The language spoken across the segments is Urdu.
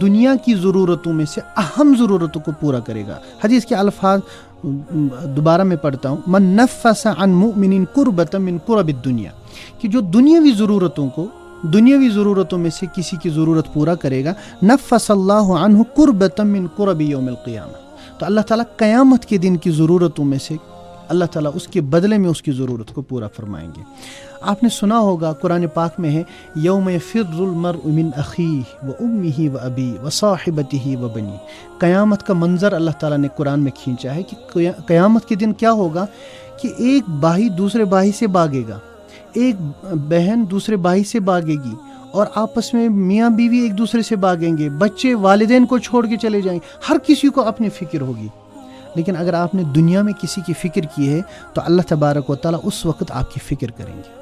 دنیا کی ضرورتوں میں سے اہم ضرورتوں کو پورا کرے گا. حدیث کے الفاظ دوبارہ میں پڑھتا ہوں. من نفس عن مؤمن کربۃ من کرب الدنیا, کہ جو دنیاوی ضرورتوں میں سے کسی کی ضرورت پورا کرے گا, نفس اللہ عنہ کربۃ من کرب یوم القیامہ, تو اللہ تعالیٰ قیامت کے دن کی ضرورتوں میں سے اللہ تعالیٰ اس کے بدلے میں اس کی ضرورت کو پورا فرمائیں گے. آپ نے سنا ہوگا قرآن پاک میں ہے یوم یفر المرء من اخیہ و امہ و ابی و صاحبتہ و بنی. قیامت کا منظر اللہ تعالیٰ نے قرآن میں کھینچا ہے کہ قیامت کے دن کیا ہوگا کہ ایک بھائی دوسرے بھائی سے بھاگے گا, ایک بہن دوسرے بھائی سے بھاگے گی, اور آپس میں میاں بیوی ایک دوسرے سے بھاگیں گے, بچے والدین کو چھوڑ کے چلے جائیں گے, ہر کسی کو اپنی فکر ہوگی. لیکن اگر آپ نے دنیا میں کسی کی فکر کی ہے تو اللہ تبارک و تعالیٰ اس وقت آپ کی فکر کریں گے.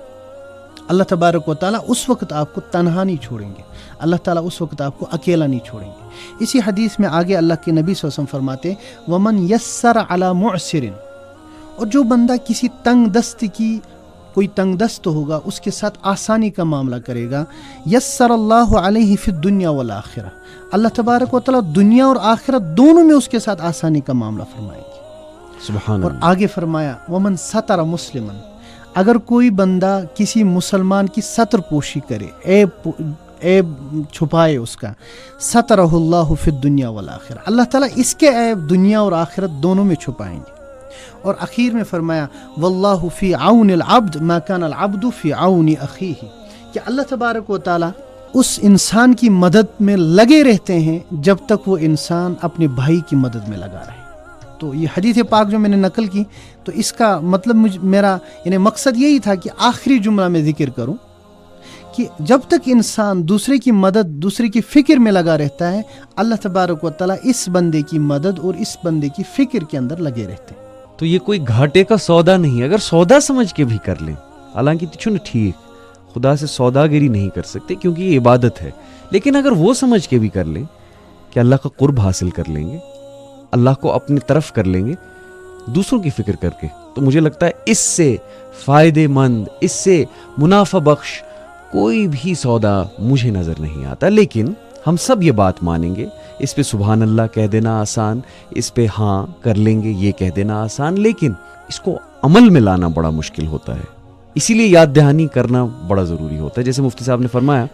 اللہ تبارک و تعالیٰ اس وقت آپ کو تنہا نہیں چھوڑیں گے, اللہ تعالیٰ اس وقت آپ کو اکیلا نہیں چھوڑیں گے. اسی حدیث میں آگے اللہ کے نبی صلی اللہ علیہ وسلم فرماتے ومن یسر علی معسر, اور جو بندہ کسی تنگ دست کی, کوئی تنگ دست ہوگا اس کے ساتھ آسانی کا معاملہ کرے گا, یسر اللہ علیہ فی الدنیا والآخرہ, اللہ تبارک و تعالیٰ دنیا اور آخرت دونوں میں اس کے ساتھ آسانی کا معاملہ فرمائیں گے. سبحان اور اللہ. آگے فرمایا ومن ستر مسلمن, اگر کوئی بندہ کسی مسلمان کی ستر پوشی کرے, عیب چھپائے اس کا, سترہ اللہ فی الدنیا والآخرہ, اللہ تعالیٰ اس کے عیب دنیا اور آخرت دونوں میں چھپائیں گے. اور اخیر میں فرمایا واللہ فی عون العبد ما کان العبد فی عون اخیہ, کہ اللہ تبارک و تعالیٰ اس انسان کی مدد میں لگے رہتے ہیں جب تک وہ انسان اپنے بھائی کی مدد میں لگا رہے. تو یہ حدیث پاک جو میں نے نقل کی, تو اس کا مطلب میرا یعنی مقصد یہی تھا کہ آخری جملہ میں ذکر کروں کہ جب تک انسان دوسرے کی مدد, دوسرے کی فکر میں لگا رہتا ہے, اللہ تبارک و تعالیٰ اس بندے کی مدد اور اس بندے کی فکر کے اندر لگے رہتے ہیں. تو یہ کوئی گھاٹے کا سودا نہیں, اگر سودا سمجھ کے بھی کر لیں, حالانکہ چھن ٹھیک خدا سے سوداگری نہیں کر سکتے کیونکہ یہ عبادت ہے, لیکن اگر وہ سمجھ کے بھی کر لیں کہ اللہ کا قرب حاصل کر لیں گے, اللہ کو اپنی طرف کر لیں گے دوسروں کی فکر کر کے, تو مجھے لگتا ہے اس سے فائدے مند, اس سے منافع بخش کوئی بھی سودا مجھے نظر نہیں آتا. لیکن ہم سب یہ بات مانیں گے, اس پہ سبحان اللہ کہہ دینا آسان, اس پہ ہاں کر لیں گے یہ کہہ دینا آسان, لیکن اس کو عمل میں لانا بڑا مشکل ہوتا ہے. اسی لیے یاد دہانی کرنا بڑا ضروری ہوتا ہے. جیسے مفتی صاحب نے فرمایا,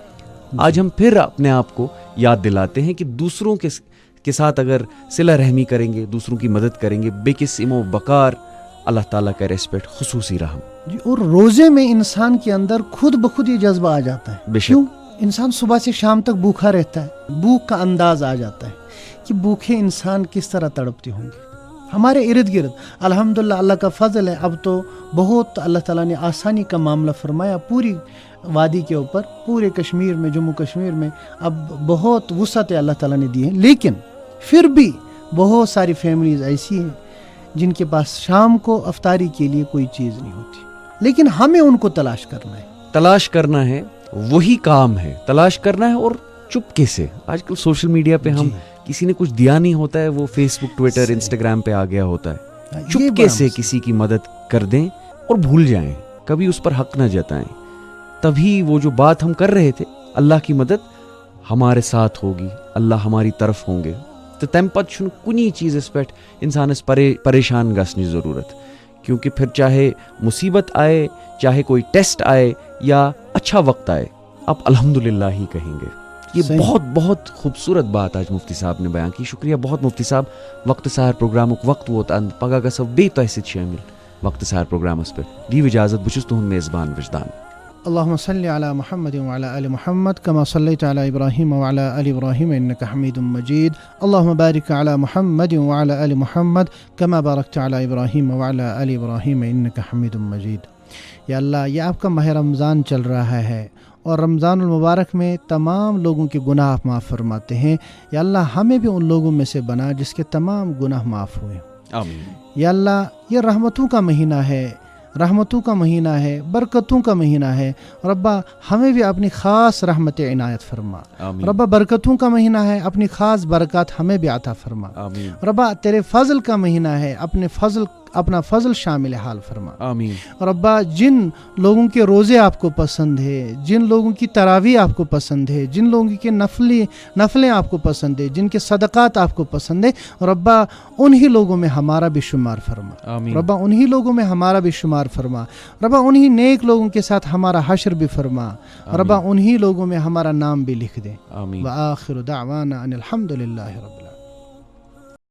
آج ہم پھر اپنے آپ کو یاد دلاتے ہیں کہ دوسروں کے ساتھ اگر صلہ رحمی کریں گے, دوسروں کی مدد کریں گے, بے قسم و بکار اللہ تعالیٰ کا ریسپیکٹ, خصوصی رحم. جی, اور روزے میں انسان کے اندر خود بخود یہ جذبہ آ جاتا ہے. کیوں؟ انسان صبح سے شام تک بھوکا رہتا ہے, بھوک کا انداز آ جاتا ہے کہ بھوکے انسان کس طرح تڑپتے ہوں گے. ہمارے ارد گرد الحمدللہ اللہ کا فضل ہے, اب تو بہت اللہ تعالیٰ نے آسانی کا معاملہ فرمایا پوری وادی کے اوپر, پورے کشمیر میں, جموں کشمیر میں اب بہت وسعت اللہ تعالیٰ نے دی ہے. لیکن پھر بھی بہت ساری فیملیز ایسی ہیں جن کے پاس شام کو افطاری کے لیے کوئی چیز نہیں ہوتی, لیکن ہمیں ان کو تلاش کرنا ہے, وہی کام ہے, تلاش کرنا ہے. اور چپکے سے, آج کل سوشل میڈیا پہ ہم کسی نے کچھ دیا نہیں ہوتا ہے, وہ فیس بک, ٹویٹر, انسٹاگرام پہ آ گیا ہوتا ہے, چپکے سے کسی کی مدد کر دیں اور بھول جائیں, کبھی اس پر حق نہ جتائیں. تبھی وہ جو بات ہم کر رہے تھے, اللہ کی مدد ہمارے ساتھ ہوگی, اللہ ہماری طرف ہوں گے. تو تم پت چھن کنی چیز پہ انسانس پریشان گھنچ ضرورت, کیونکہ پھر چاہے مصیبت آئے, چاہے کوئی ٹیسٹ آئے یا اچھا وقت آئے, آپ الحمدللہ ہی کہیں گے. یہ بہت بہت خوبصورت بات آج مفتی صاحب نے بیان کی. شکریہ بہت مفتی صاحب. وقت سہر پروگرام وقت ووت اند پگہ گژھو بیٚیہِ تۄہہِ سۭتۍ شٲمِل وقت سہر پروگرامس پہ. دیو اجازت, بہٕ چھُس تُہُنٛد میزبان وجدان. اللهم صل على محمد وعلى آل محمد كما صليت على إبراهيم وعلى آل إبراهيم إنك حميد مجيد. اللهم بارك على محمد وعلى آل محمد كما باركت على إبراهيم وعلى آل إبراهيم إنك حميد مجيد. یا اللہ, یہ آپ کا ماہ رمضان چل رہا ہے اور رمضان المبارک میں تمام لوگوں کے گناہ آپ معاف فرماتے ہیں. یا اللہ, ہمیں بھی ان لوگوں میں سے بنا جس کے تمام گناہ معاف ہوئے. آمین. یا اللہ, یہ رحمتوں کا مہینہ ہے, رحمتوں کا مہینہ ہے, برکتوں کا مہینہ ہے. ربا, ہمیں بھی اپنی خاص رحمت عنایت فرما. ربا, برکتوں کا مہینہ ہے, اپنی خاص برکات ہمیں بھی عطا فرما. ربا, تیرے فضل کا مہینہ ہے, اپنے فضل اپنا فضل شامل حال فرما. آمین. ربا جن لوگوں کے روزے آپ کو پسند ہے, جن لوگوں کی تراویح آپ کو پسند ہے, جن لوگوں کے نفلیں آپ کو پسند ہے, جن کے صدقات آپ کو پسند ہے, ربا انہی لوگوں میں ہمارا بھی شمار فرما. آمین. ربا انہی لوگوں میں ہمارا بھی شمار فرما. ربا انہی نیک لوگوں کے ساتھ ہمارا حشر بھی فرما. ربا انہی لوگوں میں ہمارا نام بھی لکھ دے. آمین. وآخر دعوانا ان الحمد للہ رب العالمین.